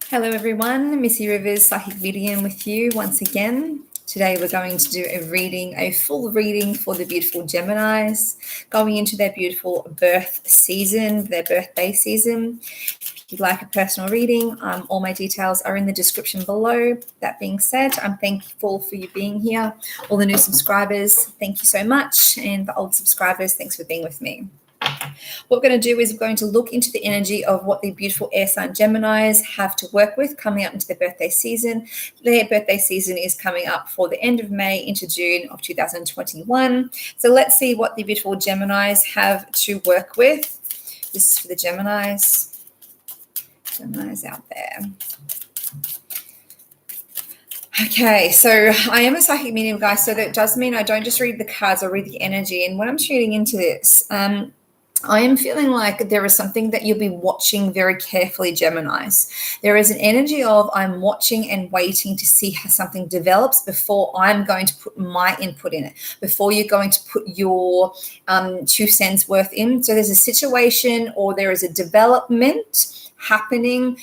Hello everyone, Missy Rivers, Psychic Medium with you once again. Today we're going to do a full reading for the beautiful Geminis, going into their beautiful birth season, their birthday season. If you'd like a personal reading, all my details are in the description below. That being said, I'm thankful for you being here. All the new subscribers, thank you so much. And the old subscribers, thanks for being with me. What we're going to do is we're going to look into the energy of what the beautiful air sign Geminis have to work with coming up into their birthday season. Their birthday season is coming up for the end of May into June of 2021. So let's see what the beautiful Geminis have to work with. This is for the Geminis out there. Okay, so I am a psychic medium, guys, so that does mean I don't just read the cards, I read the energy. And when I'm tuning into this, I am feeling like there is something that you'll be watching very carefully, Geminis. There is an energy of I'm watching and waiting to see how something develops before I'm going to put my input in it, before you're going to put your 2 cents worth in. So there's a situation or there is a development happening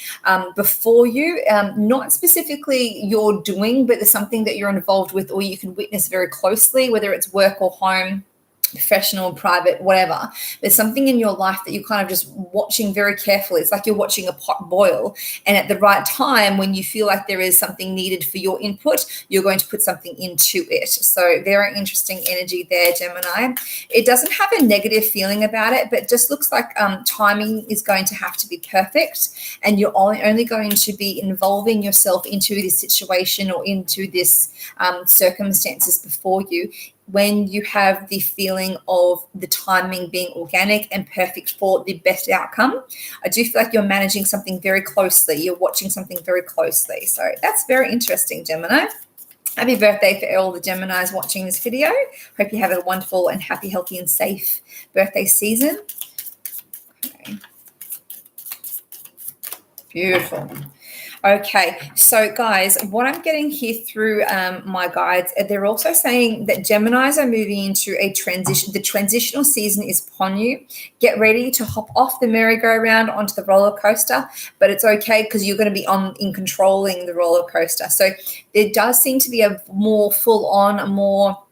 before you, not specifically you're doing, but there's something that you're involved with or you can witness very closely, whether it's work or home, professional, private, whatever. There's something in your life that you're kind of just watching very carefully. It's like you're watching a pot boil, and at the right time when you feel like there is something needed for your input, you're going to put something into it. So very interesting energy there, Gemini. It doesn't have a negative feeling about it, but just looks like timing is going to have to be perfect, and you're only going to be involving yourself into this situation or into this circumstances before you when you have the feeling of the timing being organic and perfect for the best outcome. I do feel like you're managing something very closely. You're watching something very closely. So that's very interesting, Gemini. Happy birthday for all the Geminis watching this video. Hope you have a wonderful and happy, healthy, and safe birthday season. Okay. Beautiful. Okay, so guys, what I'm getting here through my guides, they're also saying that Geminis are moving into a transition. The transitional season is upon you. Get ready to hop off the merry-go-round onto the roller coaster, but it's okay because you're going to be in controlling the roller coaster. So there does seem to be a more full-on, more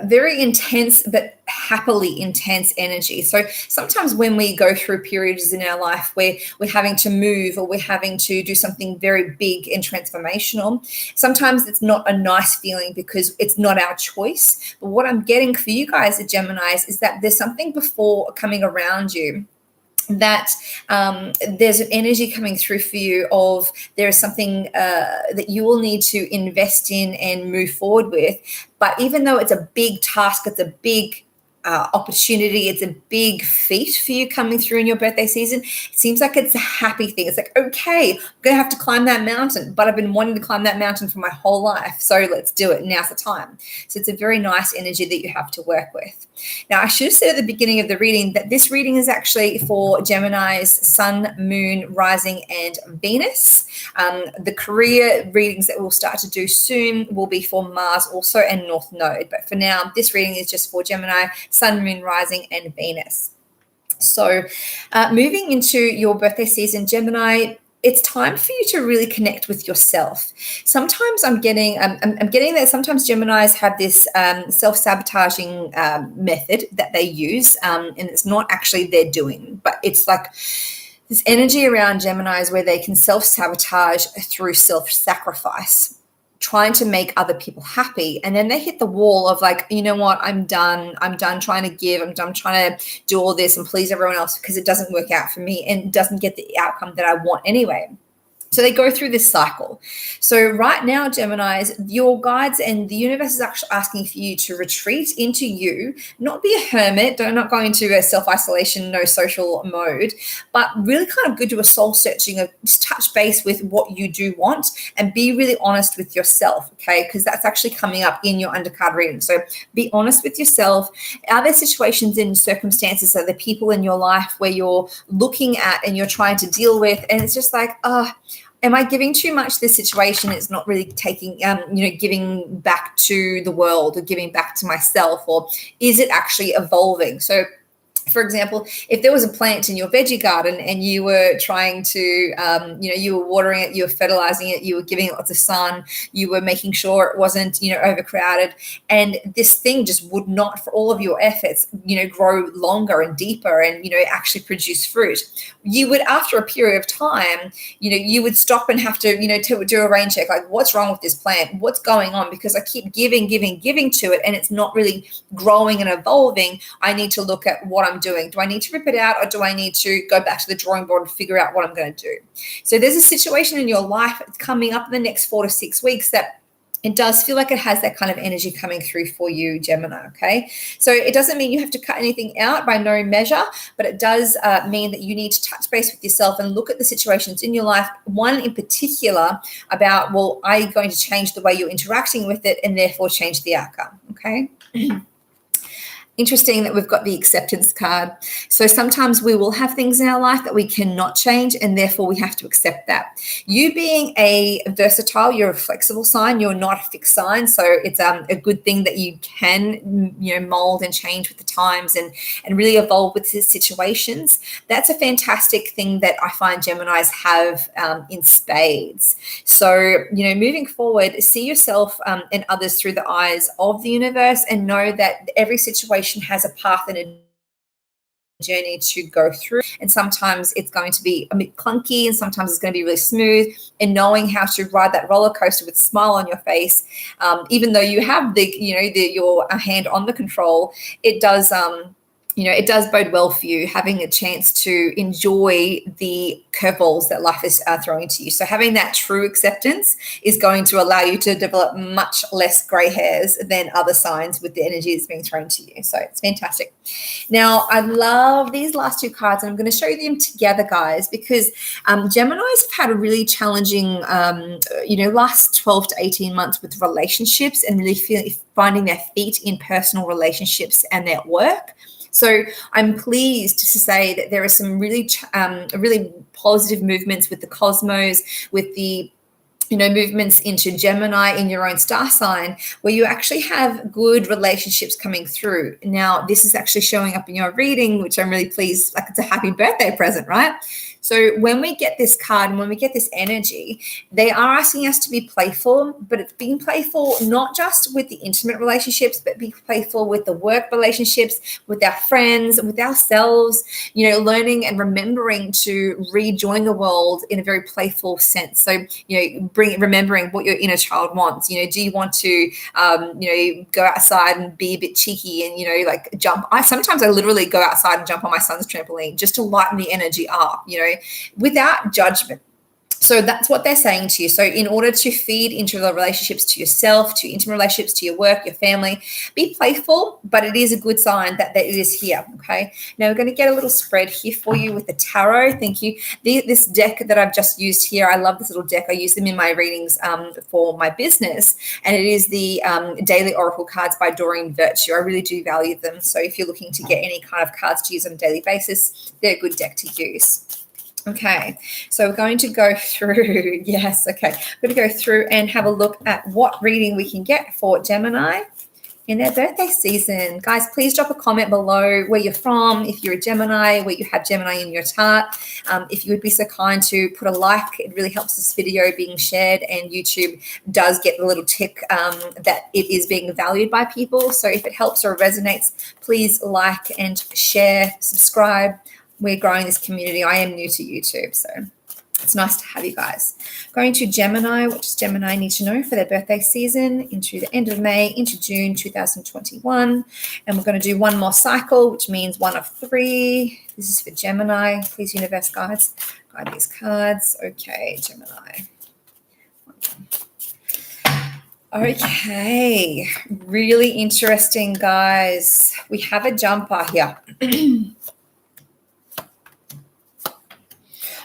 very intense but happily intense energy. So sometimes when we go through periods in our life where we're having to move or we're having to do something very big and transformational, sometimes it's not a nice feeling because it's not our choice. But what I'm getting for you guys, the Geminis, is that there's something before coming around you that there's an energy coming through for you of there is something that you will need to invest in and move forward with. But even though it's a big task, it's a big opportunity, it's a big feat for you coming through in your birthday season, it seems like it's a happy thing. It's like, okay, I'm going to have to climb that mountain, but I've been wanting to climb that mountain for my whole life. So let's do it. Now's the time. So it's a very nice energy that you have to work with. Now, I should have said at the beginning of the reading that this reading is actually for Gemini's Sun, Moon, Rising, and Venus. The career readings that we'll start to do soon will be for Mars also and North Node. But for now, this reading is just for Gemini, Sun, Moon, Rising, and Venus. So moving into your birthday season, Gemini, it's time for you to really connect with yourself. Sometimes I'm getting that sometimes Geminis have this self-sabotaging method that they use, and it's not actually their doing, but it's like this energy around Geminis where they can self-sabotage through self-sacrifice, trying to make other people happy. And then they hit the wall of like, you know what, I'm done trying to give, I'm done trying to do all this and please everyone else because it doesn't work out for me and doesn't get the outcome that I want anyway. So they go through this cycle. So right now, Geminis, your guides and the universe is actually asking for you to retreat into you, not be a hermit, not go into a self-isolation, no social mode, but really kind of go do a soul searching of just touch base with what you do want and be really honest with yourself, okay? Because that's actually coming up in your undercard reading. So be honest with yourself. Are there situations and circumstances, are there people in your life where you're looking at and you're trying to deal with, and it's just like, am I giving too much to this situation? It's not really taking, giving back to the world or giving back to myself, or is it actually evolving? So For example, if there was a plant in your veggie garden and you were trying to, you were watering it, you were fertilizing it, you were giving it lots of sun, you were making sure it wasn't, overcrowded, and this thing just would not, for all of your efforts, grow longer and deeper and, actually produce fruit. You would, after a period of time, you would stop and have to, to do a rain check, like, what's wrong with this plant? What's going on? Because I keep giving to it and it's not really growing and evolving. I need to look at what I'm doing. Do I need to rip it out, or do I need to go back to the drawing board and figure out what I'm going to do? So there's a situation in your life coming up in the next 4 to 6 weeks that it does feel like it has that kind of energy coming through for you, Gemini, okay? So it doesn't mean you have to cut anything out by no measure, but it does mean that you need to touch base with yourself and look at the situations in your life, one in particular about, well, are you going to change the way you're interacting with it and therefore change the outcome, okay? Interesting that we've got the acceptance card. So sometimes we will have things in our life that we cannot change, and therefore we have to accept that. You being a versatile, you're a flexible sign, you're not a fixed sign. So it's a good thing that you can, mold and change with the times and really evolve with the situations. That's a fantastic thing that I find Geminis have in spades. So, moving forward, see yourself and others through the eyes of the universe, and know that every situation has a path and a journey to go through, and sometimes it's going to be a bit clunky and sometimes it's going to be really smooth, and knowing how to ride that roller coaster with a smile on your face, even though you have your hand on the control, it does it does bode well for you, having a chance to enjoy the curveballs that life is throwing to you. So having that true acceptance is going to allow you to develop much less gray hairs than other signs with the energy that's being thrown to you. So it's fantastic. Now, I love these last two cards, and I'm going to show you them together, guys, because Geminis have had a really challenging, last 12 to 18 months with relationships, and really finding their feet in personal relationships and their work. So I'm pleased to say that there are some really positive movements with the cosmos, with the movements into Gemini in your own star sign, where you actually have good relationships coming through. Now, this is actually showing up in your reading, which I'm really pleased, like it's a happy birthday present, right? So when we get this card and when we get this energy, they are asking us to be playful, but it's being playful not just with the intimate relationships, but be playful with the work relationships, with our friends, with ourselves, learning and remembering to rejoin the world in a very playful sense. So, remembering what your inner child wants. Do you want to, go outside and be a bit cheeky and, jump? Sometimes I literally go outside and jump on my son's trampoline just to lighten the energy up, without judgment. So that's what they're saying to you. So in order to feed into the relationships to yourself, to intimate relationships, to your work, your family, be playful, but it is a good sign that it is here, okay? Now we're going to get a little spread here for you with the tarot. Thank you. This deck that I've just used here, I love this little deck. I use them in my readings for my business, and it is the Daily Oracle cards by Doreen Virtue. I really do value them. So if you're looking to get any kind of cards to use on a daily basis, they're a good deck to use. Okay, so we're going to go through, yes, okay. We're going to go through and have a look at what reading we can get for Gemini in their birthday season. Guys, please drop a comment below where you're from, if you're a Gemini, where you have Gemini in your chart. If you would be so kind to put a like, it really helps this video being shared, and YouTube does get the little tick that it is being valued by people. So if it helps or resonates, please like and share, subscribe. We're growing this community. I am new to YouTube, so it's nice to have you guys. Going to Gemini, what does Gemini need to know for their birthday season into the end of May, into June 2021. And we're going to do one more cycle, which means 1 of 3. This is for Gemini. Please, universe guides, guide these cards. Okay, Gemini. Okay, really interesting, guys. We have a jumper here.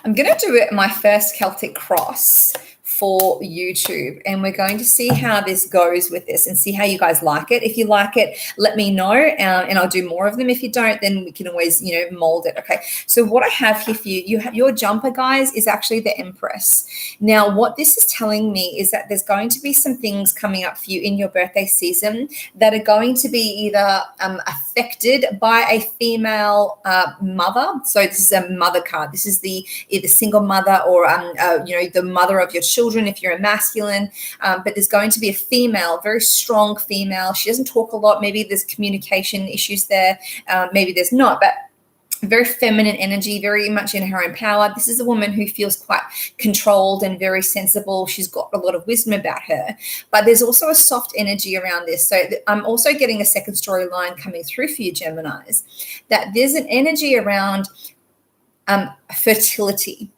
I'm going to do my first Celtic cross for YouTube, and we're going to see how this goes with this and see how you guys like it. If you like it, let me know, and I'll do more of them. If you don't, then we can always, mold it. Okay. So what I have here for you, your jumper, guys, is actually the Empress. Now, what this is telling me is that there's going to be some things coming up for you in your birthday season that are going to be either affected by a female mother. So this is a mother card. This is the either single mother or the mother of your children if you're a masculine. But there's going to be a female, very strong female. She doesn't talk a lot. Maybe there's communication issues there. Maybe there's not, but very feminine energy, very much in her own power. This is a woman who feels quite controlled and very sensible. She's got a lot of wisdom about her, but there's also a soft energy around this. So I'm also getting a second storyline coming through for you, Geminis, that there's an energy around fertility.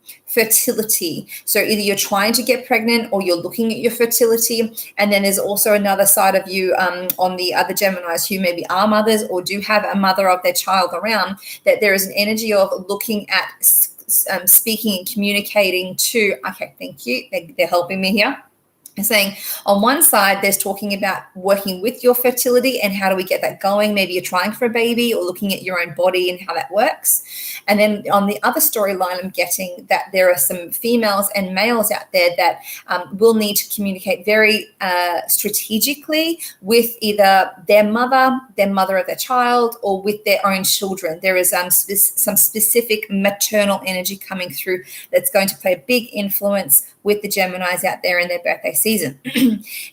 So either you're trying to get pregnant or you're looking at your fertility. And then there's also another side of you on the other Geminis who maybe are mothers or do have a mother of their child around, that there is an energy of looking at speaking and communicating to, okay, thank you. They're helping me here. Saying on one side, there's talking about working with your fertility and how do we get that going. Maybe you're trying for a baby or looking at your own body and how that works. And then on the other storyline, I'm getting that there are some females and males out there that will need to communicate very strategically with either their mother of their child, or with their own children. There is some specific maternal energy coming through that's going to play a big influence with the Geminis out there in their birthday season.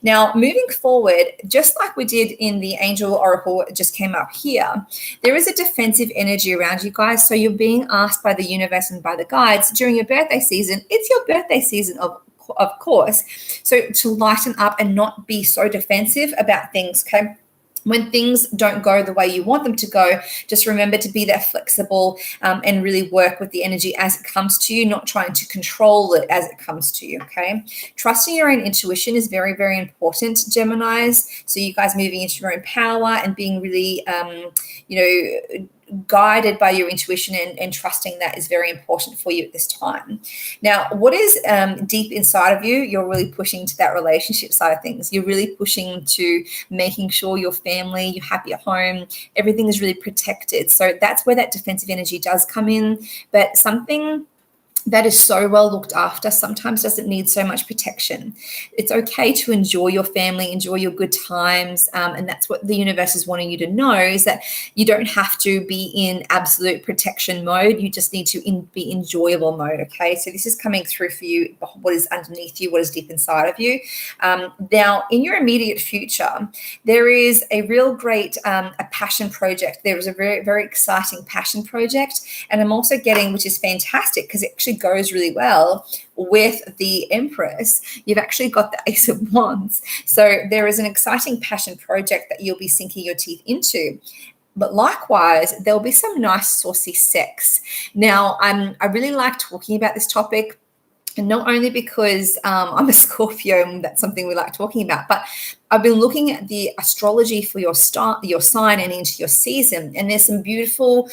Now, moving forward, just like we did in the Angel Oracle, it just came up here, there is a defensive energy around you guys. So you're being asked by the universe and by the guides during your birthday season. It's your birthday season, of course. So to lighten up and not be so defensive about things, okay? When things don't go the way you want them to go, just remember to be that flexible and really work with the energy as it comes to you, not trying to control it as it comes to you, okay? Trusting your own intuition is very, very important, Geminis. So you guys moving into your own power and being really, guided by your intuition and trusting that is very important for you at this time. Now, what is deep inside of you, you're really pushing to that relationship side of things. You're really pushing to making sure your family, you're happy at home, everything is really protected. So that's where that defensive energy does come in. But something that is so well looked after sometimes doesn't need so much protection. It's okay to enjoy your family, enjoy your good times. And that's what the universe is wanting you to know, is that you don't have to be in absolute protection mode. You just need to be enjoyable mode, okay? So this is coming through for you, what is underneath you, what is deep inside of you. Now, in your immediate future, there is a real great a passion project. There is a very, very exciting passion project. And I'm also getting, which is fantastic because it actually goes really well with the Empress, you've actually got the Ace of Wands. So there is an exciting passion project that you'll be sinking your teeth into. But likewise, there'll be some nice saucy sex. Now, I really like talking about this topic, and not only because I'm a Scorpio and that's something we like talking about, but I've been looking at the astrology for your sign and into your season, and there's some beautiful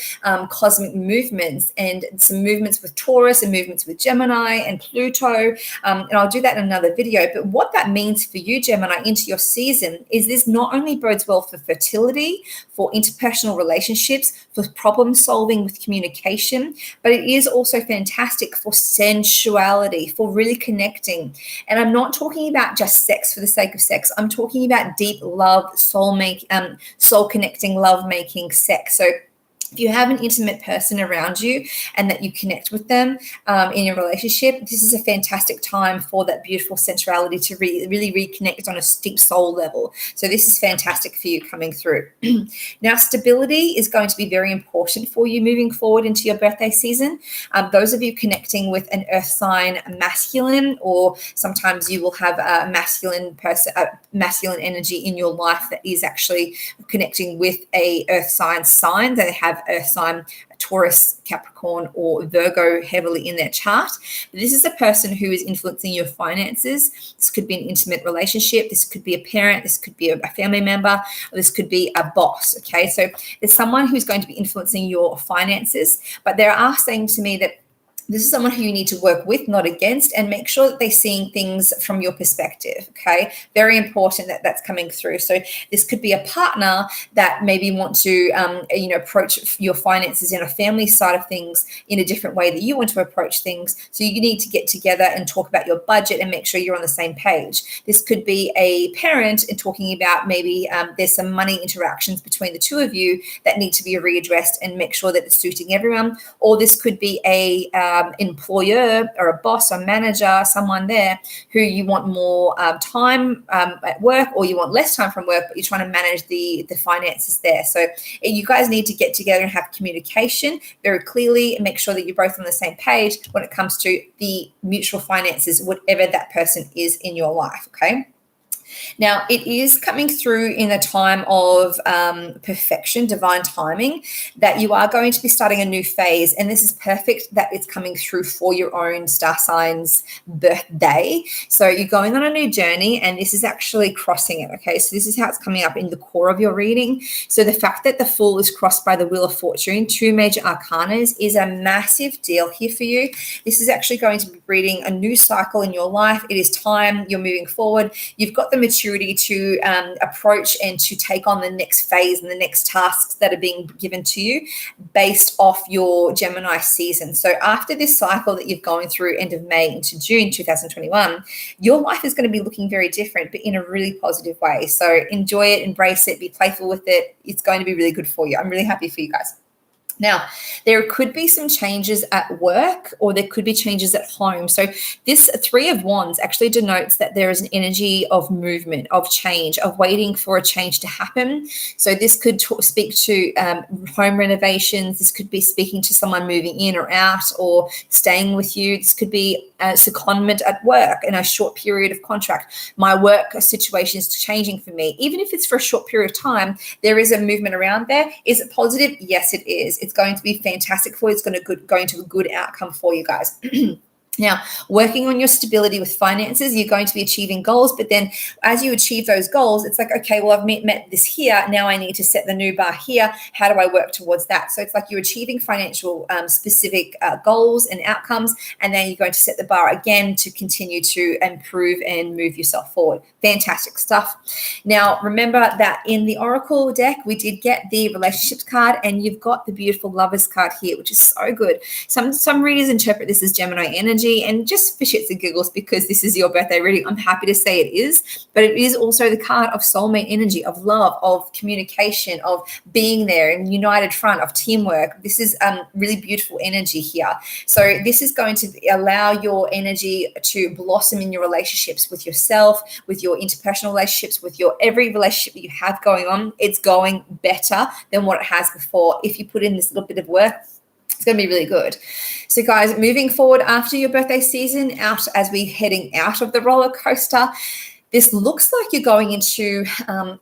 cosmic movements and some movements with Taurus and movements with Gemini and Pluto, and I'll do that in another video. But what that means for you, Gemini, into your season is this not only bodes well for fertility, for interpersonal relationships, for problem solving with communication, but it is also fantastic for sensuality, for really connecting. And I'm not talking about just sex for the sake of sex. I'm talking about deep love, soul connecting, love making sex. So if you have an intimate person around you and that you connect with them in your relationship, this is a fantastic time for that beautiful sensuality to really reconnect on a deep soul level. So this is fantastic for you coming through. Now, stability is going to be very important for you moving forward into your birthday season. Those of you connecting with an earth sign masculine, or sometimes you will have a masculine energy in your life that is actually connecting with a earth sign that they have earth sign, Taurus, Capricorn, or Virgo heavily in their chart. This is a person who is influencing your finances. This could be an intimate relationship. This could be a parent. This could be a family member. Or this could be a boss. Okay, so there's someone who's going to be influencing your finances, but they are saying to me that This is someone who you need to work with, not against, and make sure that they're seeing things from your perspective, okay? Very important that that's coming through. So this could be a partner that maybe want to, approach your finances in a family side of things in a different way that you want to approach things. So you need to get together and talk about your budget and make sure you're on the same page. This could be a parent and talking about maybe there's some money interactions between the two of you that need to be readdressed and make sure that it's suiting everyone. Or this could be a employer or a boss or manager, someone there who you want more time at work, or you want less time from work, but you're trying to manage the finances there. So you guys need to get together and have communication very clearly and make sure that you're both on the same page when it comes to the mutual finances, whatever that person is in your life, okay? Now, it is coming through in a time of perfection, divine timing, that you are going to be starting a new phase. And this is perfect that it's coming through for your own star sign's birthday. So you're going on a new journey, and this is actually crossing it, okay? So this is how it's coming up in the core of your reading. So the fact that the Fool is crossed by the Wheel of Fortune, two major arcanas, is a massive deal here for you. This is actually going to be breeding a new cycle in your life. It is time. You're moving forward. You've got the maturity to approach and to take on the next phase and the next tasks that are being given to you based off your Gemini season. So after this cycle that you've gone through end of May into June 2021, your life is going to be looking very different, but in a really positive way. So enjoy it, embrace it, be playful with it. It's going to be really good for you. I'm really happy for you guys. Now, there could be some changes at work, or there could be changes at home. So this Three of Wands actually denotes that there is an energy of movement, of change, of waiting for a change to happen. So this could speak to home renovations. This could be speaking to someone moving in or out or staying with you. This could be a secondment at work in a short period of contract. My work situation is changing for me. Even if it's for a short period of time, there is a movement around there. Is it positive? Yes, it is. It's going to be fantastic for you. It's going to go into a good outcome for you guys. Now, working on your stability with finances, you're going to be achieving goals, but then as you achieve those goals, it's like, okay, well, I've met this here. Now I need to set the new bar here. How do I work towards that? So it's like you're achieving financial specific goals and outcomes, and then you're going to set the bar again to continue to improve and move yourself forward. Fantastic stuff. Now, remember that in the Oracle deck, we did get the relationships card, and you've got the beautiful lovers card here, which is so good. Some readers interpret this as Gemini energy, and just for shits and giggles, because this is your birthday reading, I'm happy to say it is, but it is also the card of soulmate energy, of love, of communication, of being there in united front, of teamwork. This is really beautiful energy here. So this is going to allow your energy to blossom in your relationships with yourself, with your interpersonal relationships, with your every relationship that you have going on. It's going better than what it has before. If you put in this little bit of work, it's going to be really good. So guys, moving forward after your birthday season, out as we're heading out of the roller coaster, this looks like you're going into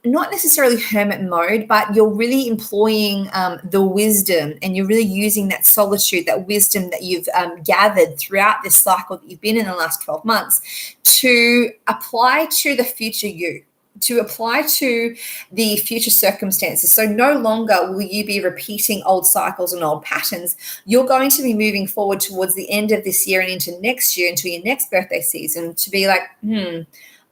not necessarily hermit mode, but you're really employing the wisdom, and you're really using that solitude, that wisdom that you've gathered throughout this cycle that you've been in the last 12 months to apply to the future you, to apply to the future circumstances. So no longer will you be repeating old cycles and old patterns. You're going to be moving forward towards the end of this year and into next year, into your next birthday season, to be like,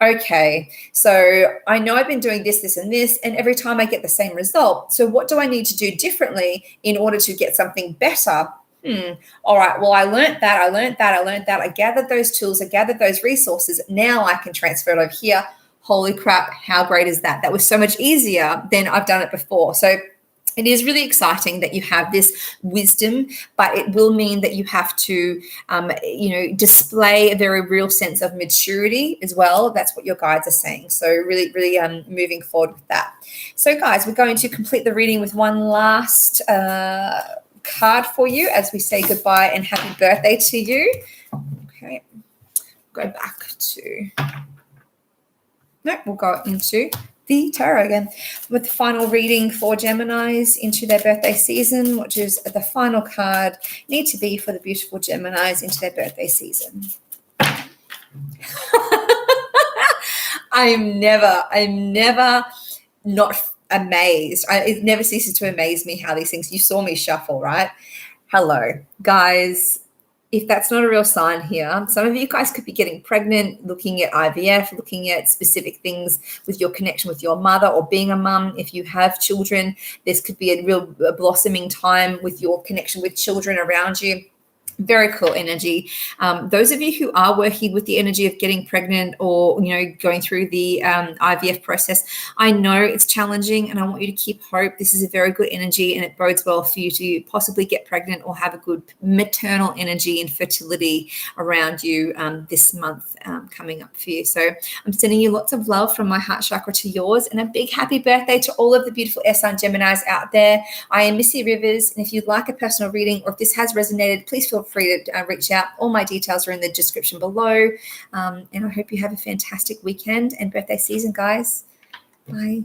okay, so I know I've been doing this, and this, and every time I get the same result. So what do I need to do differently in order to get something better? All right, well, I learned that. I gathered those tools, I gathered those resources. Now I can transfer it over here. Holy crap, how great is that? That was so much easier than I've done it before. So it is really exciting that you have this wisdom, but it will mean that you have to, display a very real sense of maturity as well. That's what your guides are saying. So really, really moving forward with that. So guys, we're going to complete the reading with one last card for you as we say goodbye and happy birthday to you. Okay, go back to... No, we'll go into the tarot again with the final reading for Geminis into their birthday season, which is the final card need to be for the beautiful Geminis into their birthday season. I'm never not amazed. It never ceases to amaze me how these things, you saw me shuffle, right? Hello, guys. if that's not a real sign here, some of you guys could be getting pregnant, looking at IVF, looking at specific things with your connection with your mother or being a mum. If you have children, this could be a real blossoming time with your connection with children around you. Very cool energy. Those of you who are working with the energy of getting pregnant or, going through the IVF process, I know it's challenging and I want you to keep hope. This is a very good energy and it bodes well for you to possibly get pregnant or have a good maternal energy and fertility around you this month coming up for you. So I'm sending you lots of love from my heart chakra to yours, and a big happy birthday to all of the beautiful air sign Geminis out there. I am Missy Rivers, and if you'd like a personal reading or if this has resonated, please feel free to reach out. All my details are in the description below, and I hope you have a fantastic weekend and birthday season, guys. Bye.